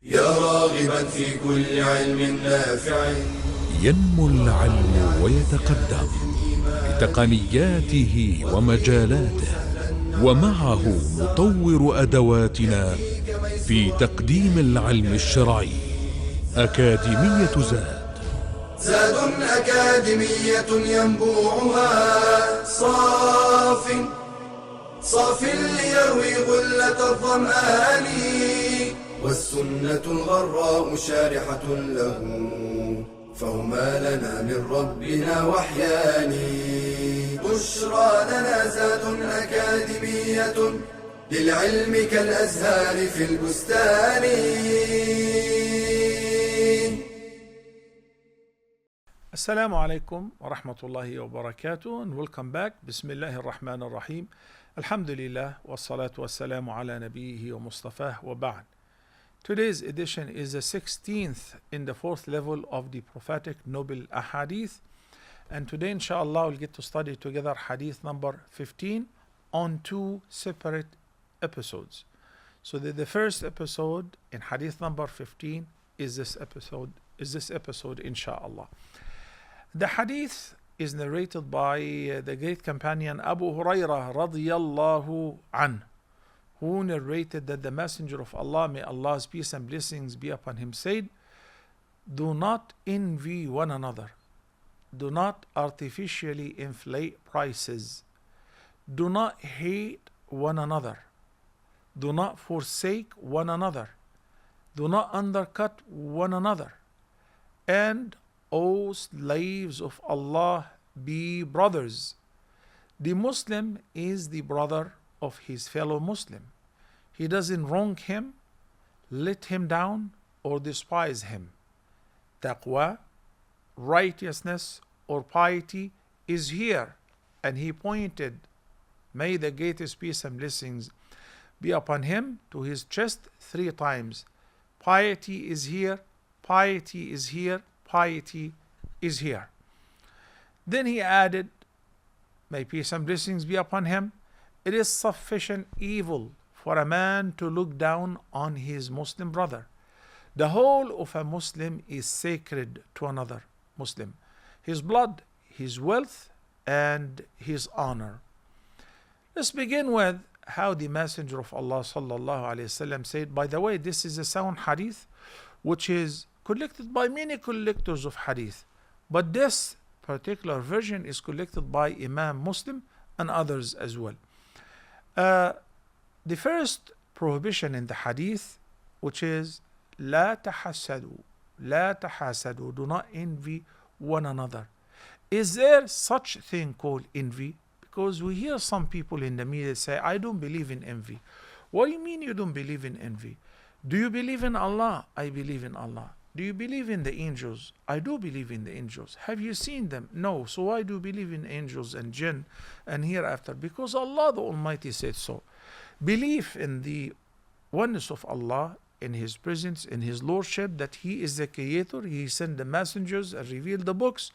يا راغبا في كل علم نافع. ينمو العلم ويتقدم بتقنياته ومجالاته، ومعه نطور أدواتنا في تقديم العلم الشرعي. أكاديمية زاد أكاديمية ينبوعها صاف ليروي غلة الظمآن، والسنة الغراء شارحة له، فهما لنا من ربنا وحيان. بشرى لنا زاد أكاديمية للعلم كالأزهار في البستان. Assalamu alaikum wa rahmatullahi wa barakatuh, and welcome back. Bismillahir Rahmanir Rahim. Alhamdulillah wa salatu wa salamu ala nabiyhi wa mustafah wa ba'd. Today's edition is the 16th in the fourth level of the prophetic noble Ahadith, and today inshallah we'll get to study together Hadith number 15 on two separate episodes. So the first episode in Hadith number 15 is this episode inshallah. The hadith is narrated by the great companion Abu Hurairah radiyallahu anh, who narrated that the Messenger of Allah, may Allah's peace and blessings be upon him, said, "Do not envy one another. Do not artificially inflate prices. Do not hate one another. Do not forsake one another. Do not undercut one another. And O slaves of Allah, be brothers." The Muslim is the brother of his fellow Muslim. He doesn't wrong him, let him down, or despise him. Taqwa, righteousness, or piety is here. And he pointed, may the greatest peace and blessings be upon him, to his chest 3 times. Piety is here, piety is here, piety is here. Then he added, may peace and blessings be upon him, it is sufficient evil for a man to look down on his Muslim brother. The whole of a Muslim is sacred to another Muslim, his blood, his wealth, and his honor. Let's begin with how the Messenger of Allah sallallahu alaihi wasallam said. By the way, this is a sound hadith which is collected by many collectors of hadith, but this particular version is collected by Imam Muslim and others as well. The first prohibition in the hadith, which is لا تحسدوا, لا تحاسدوا, do not envy one another. Is there such thing called envy? Because we hear some people in the media say, I don't believe in envy. What do you mean you don't believe in envy? Do you believe in Allah? I believe in Allah. Do you believe in the angels? I do believe in the angels. Have you seen them? No. So why do you believe in angels and jinn and hereafter? Because Allah the Almighty said so. Belief in the oneness of Allah, in His presence, in His lordship, that He is the creator, He sent the messengers and revealed the books,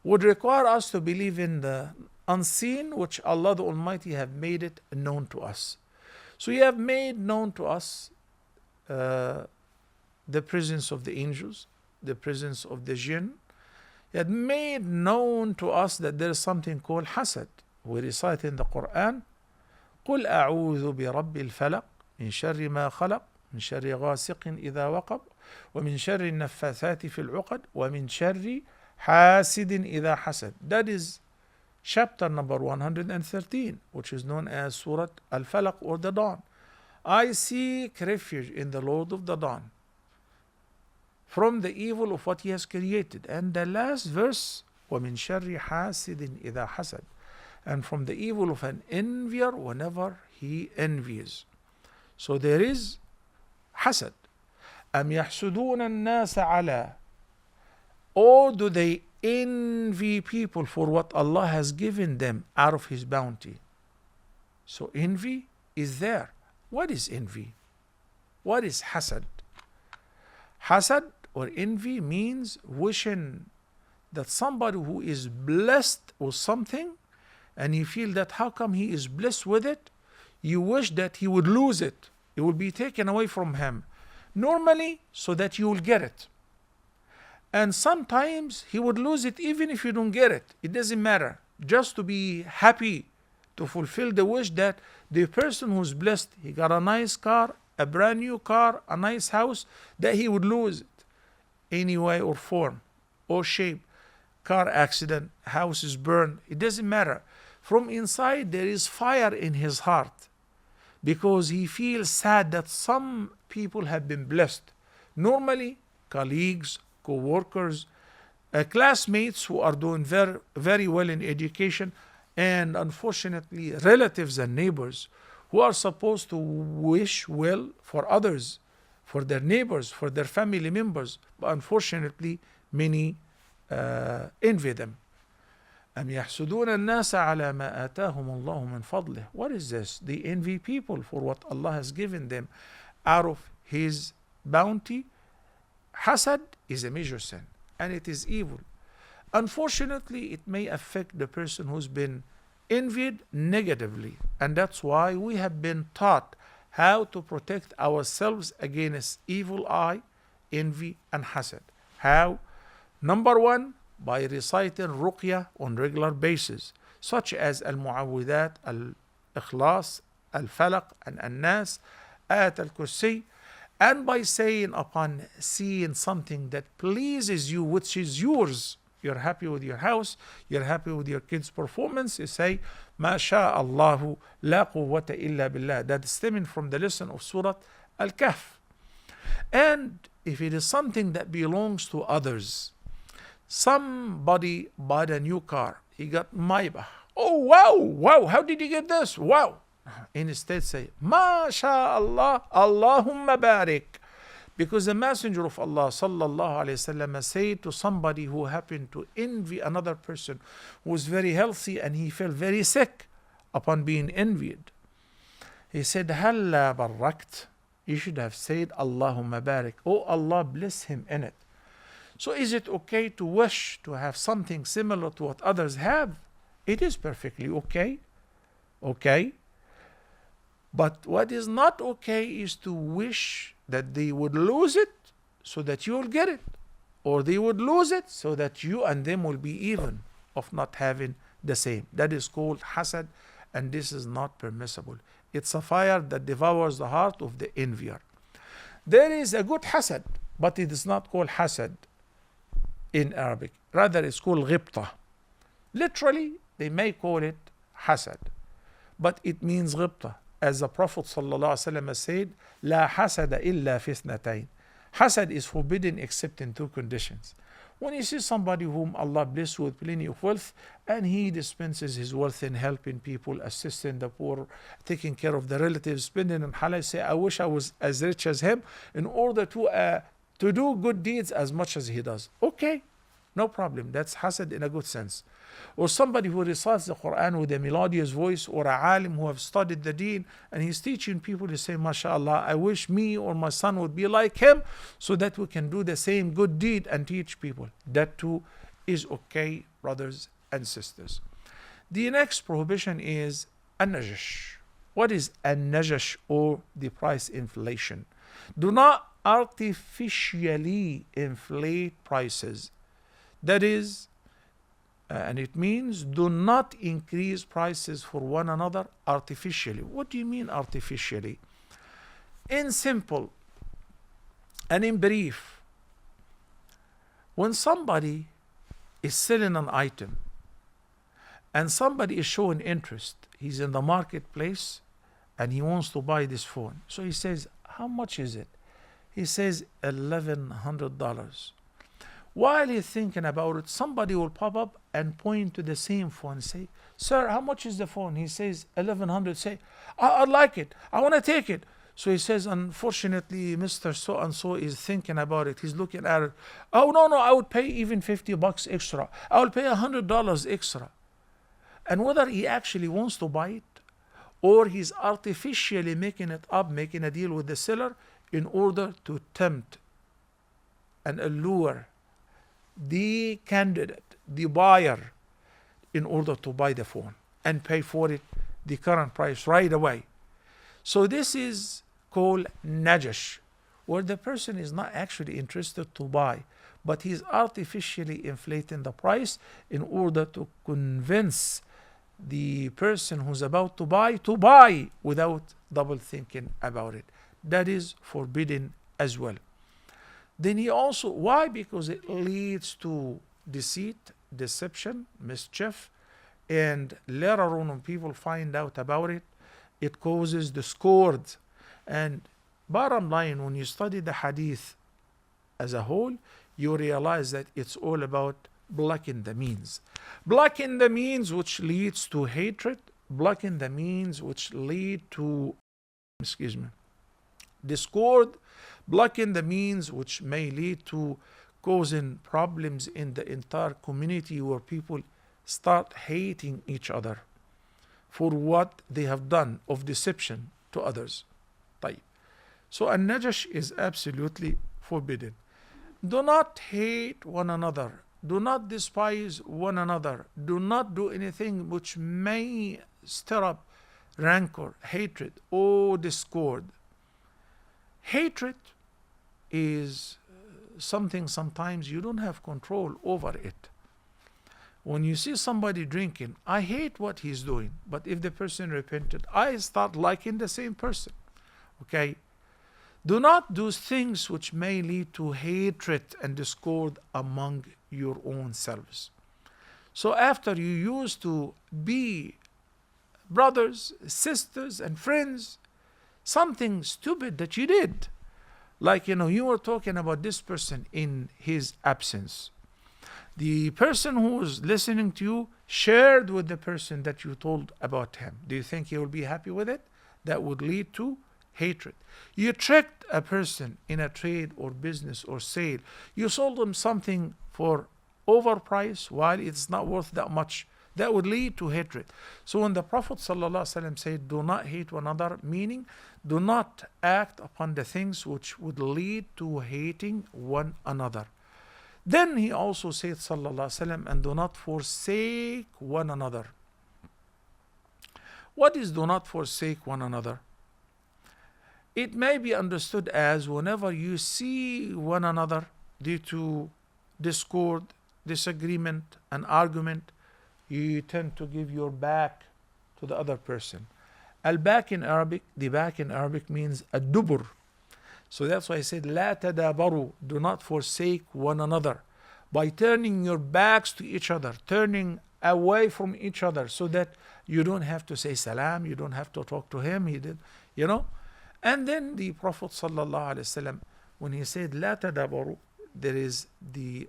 would require us to believe in the unseen, which Allah the Almighty have made it known to us. So He have made known to us the presence of the angels, the presence of the jinn. He had made known to us that there is something called hasad. We recite in the Quran, قُلْ أَعُوذُ بِرَبِّ الْفَلَقِ مِنْ شَرِّ مَا خَلَقَ مِنْ شَرِّ غَاسِقٍ إِذَا وَقَبَ وَمِنْ شَرِّ النَّفَّاثَاتِ فِي الْعُقَدِ وَمِنْ شَرِّ حَاسِدٍ إِذَا حَسَدَ. That is chapter number 113, which is known as Surah Al-Falaq, or the Dawn. I seek refuge in the Lord of the Dawn from the evil of what He has created. And the last verse, وَمِنْ شَرِّ حَاسِدٍ إِذَا حَسَدٍ, and from the evil of an envier whenever he envies. So there is hasad. أَمْ يَحْسُدُونَ النَّاسَ عَلَى, or do they envy people for what Allah has given them out of His bounty? So envy is there. What is envy? What is hasad? Hasad or envy means wishing that somebody who is blessed with something, and you feel that how come he is blessed with it, you wish that he would lose it, it would be taken away from him. Normally, so that you will get it. And sometimes he would lose it even if you don't get it. It doesn't matter. Just to be happy, to fulfill the wish that the person who's blessed, he got a nice car, a brand new car, a nice house, that he would lose it. Any way or form or shape. Car accident, house is burned. It doesn't matter. From inside there is fire in his heart. Because he feels sad that some people have been blessed. Normally, colleagues, co-workers, classmates who are doing very, very well in education, and unfortunately relatives and neighbors who are supposed to wish well for others, for their neighbors, for their family members. But unfortunately, many envy them. أم يحسدون الناس على ما آتاهم الله من فضله. What is this? They envy people for what Allah has given them out of His bounty. Hasad is a major sin and it is evil. Unfortunately, it may affect the person who's been envied negatively, and that's why we have been taught how to protect ourselves against evil eye, envy, and hasad. How? Number one, by reciting ruqya on regular basis, such as al-mu'awwidat, al-ikhlas, al-falaq, and al-nas, ayat al-kursi, and by saying upon seeing something that pleases you, which is yours, you're happy with your house, you're happy with your kids' performance, you say, Ma sha'Allahu la quwwata illa billah. That is stemming from the lesson of Surah Al-Kahf. And if it is something that belongs to others, somebody bought a new car, he got Maybach. Oh wow, how did you get this? Wow. Instead say, Ma sha'Allah, Allahumma barik. Because the Messenger of Allah sallallahu alayhi wasallam said to somebody who happened to envy another person who was very healthy and he felt very sick upon being envied. He said, Halla barakt. You should have said, Allahumma barik. Oh Allah, bless him in it. So is it okay to wish to have something similar to what others have? It is perfectly okay. Okay. But what is not okay is to wish that they would lose it so that you will get it. Or they would lose it so that you and them will be even of not having the same. That is called hasad, and this is not permissible. It's a fire that devours the heart of the envier. There is a good hasad, but it is not called hasad in Arabic. Rather, it's called ghibta. Literally, they may call it hasad, but it means ghibta. As the Prophet ﷺ said, La hasada illa fi ithnatayn. Hasad is forbidden except in two conditions. When you see somebody whom Allah bless with plenty of wealth and he dispenses his wealth in helping people, assisting the poor, taking care of the relatives, spending on halal, say, I wish I was as rich as him in order to do good deeds as much as he does. Okay, no problem. That's hasad in a good sense. Or somebody who recites the Quran with a melodious voice, or a alim who have studied the deen and he's teaching people to say, MashaAllah, I wish me or my son would be like him so that we can do the same good deed and teach people. That too is okay, brothers and sisters. The next prohibition is an-najash. What is an-najash, or the price inflation? Do not artificially inflate prices. That is, and it means do not increase prices for one another artificially. What do you mean artificially? In simple and in brief, when somebody is selling an item and somebody is showing interest, he's in the marketplace and he wants to buy this phone. So he says, how much is it? He says $1,100. While he's thinking about it, somebody will pop up and point to the same phone and say, Sir, how much is the phone? He says, $1,100. Say, I like it. I want to take it. So he says, unfortunately, Mr. So-and-so is thinking about it. He's looking at it. Oh, no, I would pay even $50 extra. I will pay $100 extra. And whether he actually wants to buy it or he's artificially making it up, making a deal with the seller in order to tempt and allure the candidate, the buyer, in order to buy the phone and pay for it the current price right away. So this is called najash. where the person is not actually interested to buy, but he's artificially inflating the price in order to convince the person who's about to buy without double thinking about it. That is forbidden as well. Then he also, why? Because it leads to deceit, deception, mischief, and later on when people find out about it, it causes discord. And bottom line, when you study the Hadith as a whole, you realize that it's all about blocking the means. Blocking the means which leads to hatred, blocking the means which lead to, discord, blocking the means which may lead to causing problems in the entire community where people start hating each other for what they have done of deception to others. طيب. So an-najash is absolutely forbidden. Do not hate one another. Do not despise one another. Do not do anything which may stir up rancor, hatred, or discord. Hatred is something sometimes you don't have control over it. When you see somebody drinking, I hate what he's doing, but if the person repented, I start liking the same person. Okay? Do not do things which may lead to hatred and discord among your own selves. So after you used to be brothers, sisters, and friends, something stupid that you did, like you were talking about this person in his absence. The person who was listening to you shared with the person that you told about him. Do you think he will be happy with it? That would lead to hatred. You tricked a person in a trade or business or sale. You sold him something for overpriced while it's not worth that much. That would lead to hatred. So when the Prophet ﷺ said, do not hate one another, meaning do not act upon the things which would lead to hating one another. Then he also said, ﷺ, and do not forsake one another. What is do not forsake one another? It may be understood as whenever you see one another due to discord, disagreement, and argument, you tend to give your back to the other person. Al-back in Arabic, the back in Arabic means ad-dubur. So that's why I said, لا تدابروا, do not forsake one another. By turning your backs to each other, turning away from each other, so that you don't have to say salam, you don't have to talk to him, he did, And then the Prophet ﷺ, when he said, لا تدابروا, there is the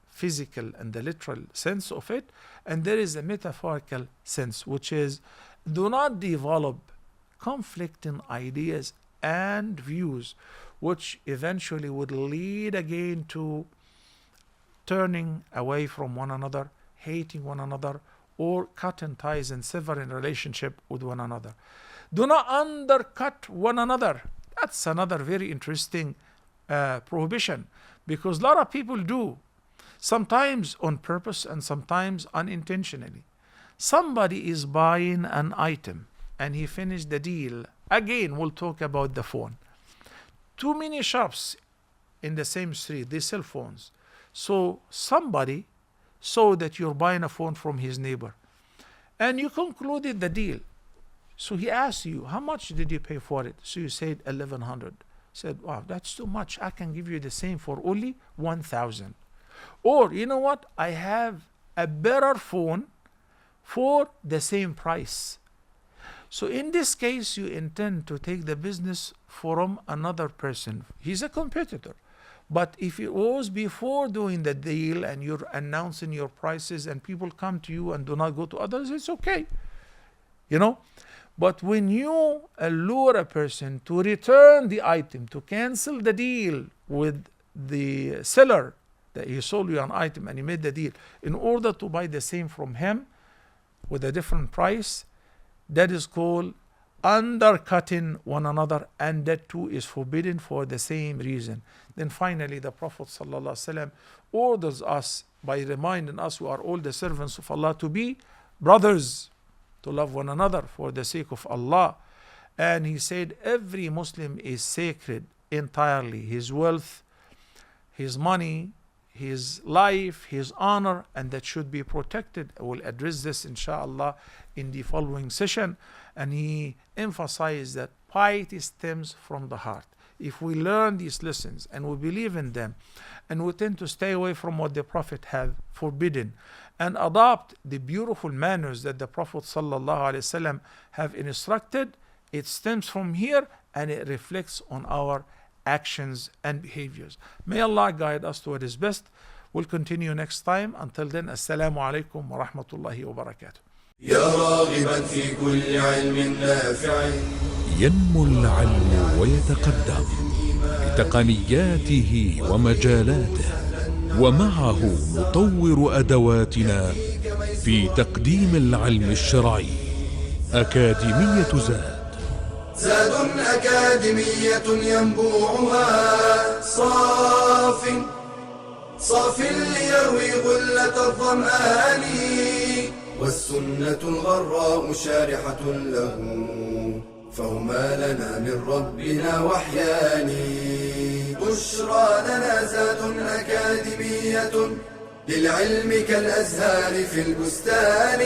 physical and the literal sense of it, and there is a metaphorical sense, which is do not develop conflicting ideas and views, which eventually would lead again to turning away from one another, hating one another, or cutting ties and severing relationship with one another. Do not undercut one another. That's another very interesting prohibition, because a lot of people do, sometimes on purpose and sometimes unintentionally. Somebody is buying an item and he finished the deal. Again, we'll talk about the phone. Too many shops in the same street, they sell phones. So somebody saw that you're buying a phone from his neighbor and you concluded the deal. So he asked you, how much did you pay for it? So you said 1,100. Said, wow, that's too much. I can give you the same for only 1,000. Or, you know what? I have a better phone for the same price. So in this case, you intend to take the business from another person. He's a competitor. But if it was before doing the deal and you're announcing your prices and people come to you and do not go to others, it's okay. But when you allure a person to return the item, to cancel the deal with the seller, that he sold you an item and he made the deal in order to buy the same from him with a different price, that is called undercutting one another, and that too is forbidden for the same reason. Then finally the Prophet ﷺ orders us by reminding us, who are all the servants of Allah, to be brothers, to love one another for the sake of Allah. And he said every Muslim is sacred entirely, his wealth, his money, his life, his honor, and that should be protected. I will address this inshallah in the following session. And he emphasized that piety stems from the heart. If we learn these lessons and we believe in them, and we tend to stay away from what the Prophet had forbidden, and adopt the beautiful manners that the Prophet ﷺ have instructed, it stems from here and it reflects on our actions and behaviors. May Allah guide us to what is best. We'll continue next time. Until then, Assalamu alaikum wa rahmatullahi wa barakatuh. يا راغبا في كل علم نافع ينمو العلم ويتقدم بتقنياته ومجالاته، ومعه نطور أدواتنا في تقديم العلم الشرعي. أكاديمية زاد أكاديمية ينبوعها صاف ليروي غلة الظمآن، والسنة الغراء شارحة له، فهما لنا من ربنا وحيان. بشرى لنا زاد أكاديمية للعلم كالأزهار في البستان.